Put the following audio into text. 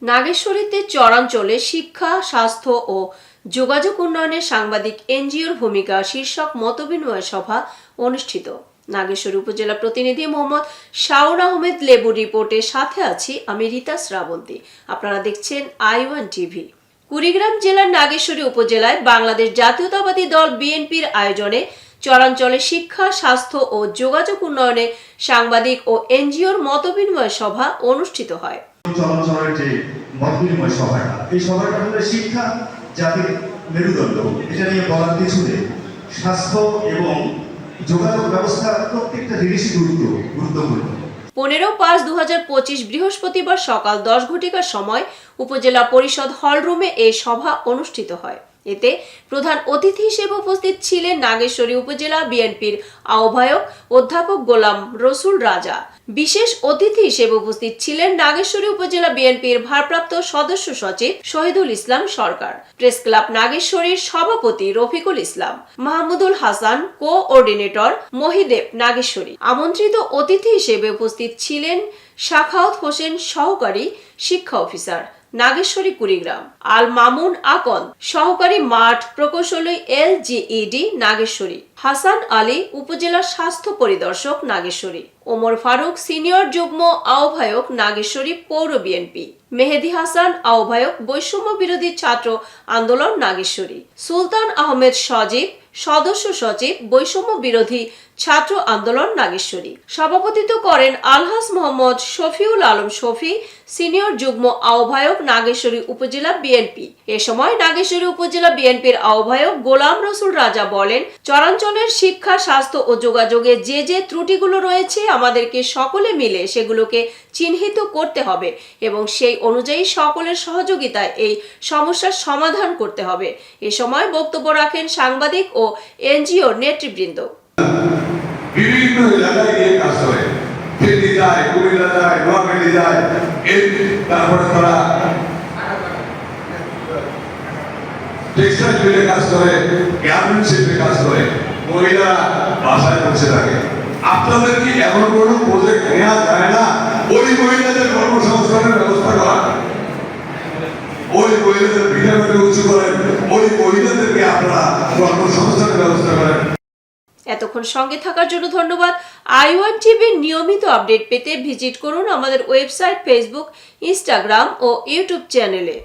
নাগেশ্বরীতে চরাঞ্চলে শিক্ষা, স্বাস্থ্য ও যোগাযোগ উন্নয়নে সাংবাদিক এনজিওর ভূমিকা শীর্ষক মতবিনিময় সভা অনুষ্ঠিত। নাগেশ্বরী উপজেলা প্রতিনিধি মোহাম্মদ শাওন আহমেদ লেবুর রিপোর্টের সাথে আছি আমি রীতা শ্রাবন্তী। আপনারা দেখছেন i1 টিভি। কুড়িগ্রাম জেলার নাগেশ্বরী উপজেলায় বাংলাদেশ জাতীয়তাবাদী দল বিএনপির আয়োজনে চরাঞ্চলে শিক্ষা, স্বাস্থ্য ও যোগাযোগ উন্নয়নে সাংবাদিক ও এনজিওর মতবিনিময় সভা অনুষ্ঠিত হয়। চরাঞ্চলের যে মতবিনিময় সভাটা, এই সভাটা হলো শিক্ষা জাতির মেরুদণ্ড, এটা নিয়ে বলার কিছু নেই। স্বাস্থ্য এবং যোগাযোগ ব্যবস্থা প্রত্যেকটা জিনিসই গুরুত্বপূর্ণ। 15/5/2025 বৃহস্পতিবার সকাল 10 ঘটিকার সময় উপজেলা পরিষদ হলরুমে এই সভা অনুষ্ঠিত হয়। এতে প্রধান অতিথি হিসেবে উপস্থিত ছিলেন নাগেশ্বরী উপজেলা বিএনপির আহ্বায়ক অধ্যাপক গোলাম রসুল রাজা। বিশেষ অতিথি হিসেবে উপস্থিত ছিলেন নাগেশ্বরী উপজেলা বিএনপির ভারপ্রাপ্ত সদস্য সচিব শহীদুল ইসলাম সরকার, প্রেস ক্লাব নাগেশ্বরীর সভাপতি রফিকুল ইসলাম, মাহমুদুল হাসান কোঅর্ডিনেটর মহিদেব নাগেশ্বরী। আমন্ত্রিত অতিথি হিসেবে উপস্থিত ছিলেন শাখাওয়াত হোসেন সহকারী শিক্ষা অফিসার নাগেশ্বরী কুড়িগ্রাম, আল মামুন আকন সহকারী মাঠ প্রকৌশলী LGED নাগেশ্বরী, হাসান আলী উপজেলা স্বাস্থ্য পরিদর্শক নাগেশ্বরী, ওমর ফারুক সিনিয়র যুগ্ম আহ্বায়ক নাগেশ্বরী পৌর বিএনপি, মেহেদি হাসান আহ্বায়ক বৈষম্য বিরোধী ছাত্র আন্দোলন নাগেশ্বরী, সুলতান আহমেদ সজীব সদস্য সচিব বৈষম্য বিরোধী ছাত্র আন্দোলন নাগেশ্বরী। সভাপতিত্ব করেন আলহাজ মোহাম্মদ শফিউল আলম শফি সিনিয়র যুগ্ম আহ্বায়ক নাগেশ্বরী উপজেলা বিএনপি। এ সময় নাগেশ্বরী উপজেলা বিএনপির আহ্বায়ক গোলাম রসুল রাজা বলেন, চরাঞ্চলের শিক্ষা, স্বাস্থ্য ও যোগাযোগে যে ত্রুটিগুলো রয়েছে আমাদেরকে সকলে মিলে সেগুলোকে চিহ্নিত করতে হবে এবং সেই অনুযায়ী সকলের সহযোগিতায় এই সমস্যার সমাধান করতে হবে। এ সময় বক্তব্য রাখেন সাংবাদিক ও এনজিওর নেতৃবৃন্দ। বিভিন্ন এলাকায় গিয়ে কাজ করে, ফেনী যায়, কুমিল্লা যায়, নোয়াখালী যায়, তারপরে তারা টেক্সটাইল ফিল্ডে কাজ করে, গার্মেন্টস শিল্পে কাজ করে, মহিলারা বাসায় বসে থাকে। আপনাদের কি এমন কোনো প্রজেক্ট নেওয়া যায় না ওই মহিলাদের কর্মসংস্থানের ব্যবস্থা করা? ওই মহিলাদের ভিটামিন উঁচু করেন, ওই মহিলাদেরকে আপনারা কর্মসংস্থানের ব্যবস্থা করেন। এতক্ষণ সঙ্গে থাকার জন্য ধন্যবাদ। i1 টিভির নিয়মিত আপডেট পেতে ভিজিট করুন আমাদের ওয়েবসাইট, ফেসবুক, ইনস্টাগ্রাম ও ইউটিউব চ্যানেলে।